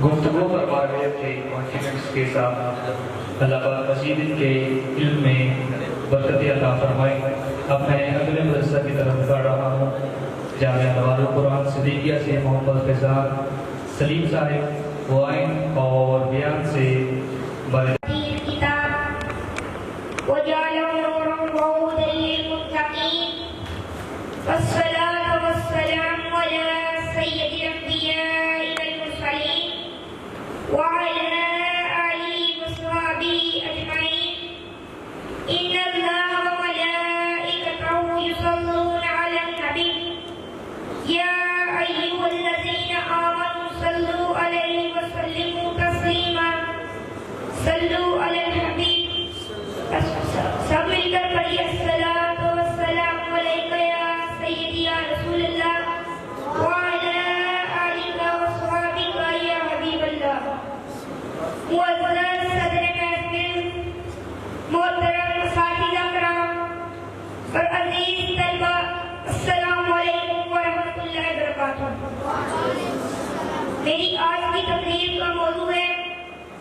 गुफ्तगू फरमा रहे थे कॉन्फिडेंस के साथ। अल्लाह पाक मज़ीद इनके इल्म में बरकत अता फरमाए। अब मैं अगले मदरसा की तरफ बढ़ रहा हूँ। जामिया नवारुल कुरान सिद्दीकिया से मोहम्मद फैज़ान सलीम साहिब वो आइन और बयान से सब मिलकर पढ़िए अस्सलातु वस्सलामु अलैका या सय्यदी या रसूलल्लाह व अला आलिका व सहाबिका या हबीबल्लाह। मुअज़्ज़ज़ सदर महफिल, मोहतरम साथीज़ा किराम और अज़ीज़ तलबा, अस्सलामु अलैकुम व रहमतुल्लाहि व बरकातुहू। मेरी आज की तकरीर का मौजू है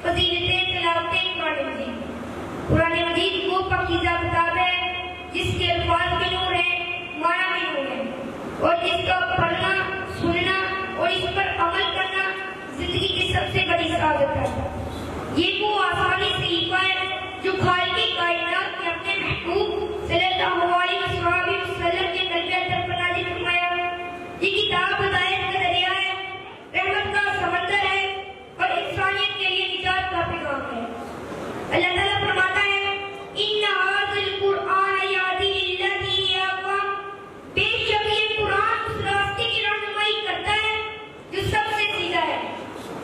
फज़ीलते तिलावत कुरान मजीद। कुरान मजीद वो पाकीज़ा किताब है जिसके अल्फाज भी नूर है, माना भी नूर है, और जिसका पढ़ना, सुनना और इस पर अमल करना जिंदगी की सबसे बड़ी सादत है। ये वो आसानी से हिफा है जो खालिक़ कायनात ने अपने महबूब सल्लल्लाहु अलैहि वसल्लम के कल्बे अंदर पर नाज़िल फरमाया। ये किताब हिदायत का दरिया है, रहमत का समंदर है और इंसानियत के लिए निजात का पैगाम है। अल्लाह ताला फरमाता है, इन्ना हाज़िल कुरआन यहदी लिल्लती हिय अक़वम, बेशक ये कुरान उस रास्ते की रहनुमाई करता है जो सबसे सीधा है।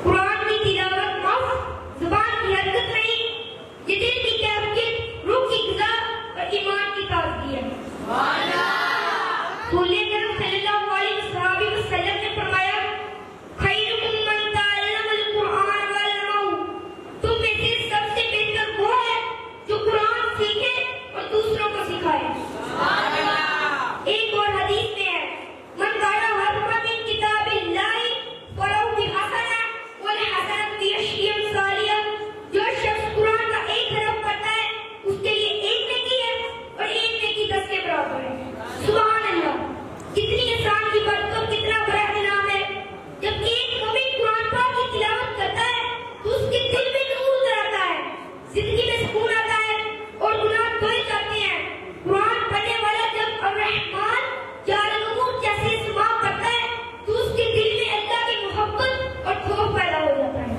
कुरान की तिलावत मौत जुबान की हरकत नहीं, ये दिल की कैफियत, रूह की ग़िज़ा और ईमान की ताज़गी है। रसूल अकरम सल्लल्लाहु अलैहि वसल्लम ने फरमाया, खैरुकुम मन तअल्लमल कुरआन व अल्लमहु, तुम में से सबसे बेहतर वो है जो कुरान सीखे और दूसरों को सिखाए। एक और हदीस में है, मन काना हरफन मिन किताबिल्लाहि फलहु बिहसना वल हसनतु बिअशरि अम्सालिहा, जो शख्स कुरान का एक हरफ पढ़ता है उसके लिए एक नेकी है और एक नेकी 10 के बराबर है। सुभान अल्लाह, कितनी आसान की बात और कितना बड़ा इनाम है। जब एक मोमिन कुरान पाक की तिलावत करता है तो उसके दिल में नूर उतर आता है, जिंदगी में सुकून आता है और गुनाह धोए जाते हैं। कुरान पढ़ने वाला जब अर्रहमान या अल-गफूर जैसे सुबह पढ़ता है तो उसके दिल में अल्लाह की मोहब्बत और खौफ पैदा हो जाता है।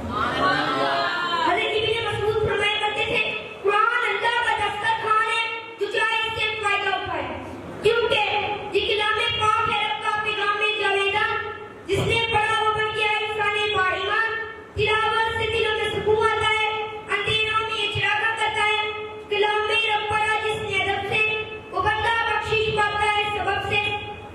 हज़रत इब्न मसऊद फरमाया करते थे, कुरान अल्लाह का दस्तरखान है जो चाहे इससे फायदा उठाए, क्योंकि ये कलामे पाक है, रब का पैगामे जावेदा, जिसने पढ़ा वो बन गया इंसाने बाईमान। तिलावत से दिलों में सुकून आता है, अंधेरों में ये चिरागा करता है। कलामे रब पढ़ा जिसने अदब से, वो बंदा बख्शिश पाता है सबब से।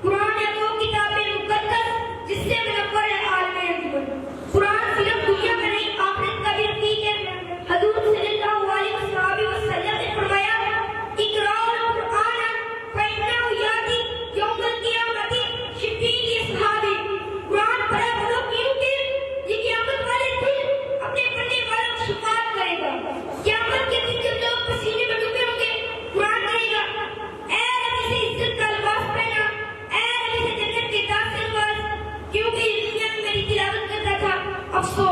कुरान है वो किताबे मुक़द्दस जिससे मुनव्वर है आलमे अंजुमन। कुरान सिर्फ दुनिया में नहीं आखिरत का भी रफ़ीक है। हज़ूर सल्लल्लाहु अलैहि वसल्लम ने फरमाया, इक़राउल कुरान फ़इन्नहु याती यौमल क़ियामति शिफ़ीअन लिअस्हाबी। कुरान पढ़ा करो क्योंकि ये क़यामत वाले दिन अपने पढ़ने वालों की शिफ़ाअत करेगा। क़यामत के दिन जब लोग पसीने में डूबे होंगे, कुरान कहेगा, ऐ नबी से इज्जत का लिबास पहना, ऐ नबी से जन्नत के दाखिल हुआ, क्योंकि दुनिया में मेरी तिलावत करता था। अफसोस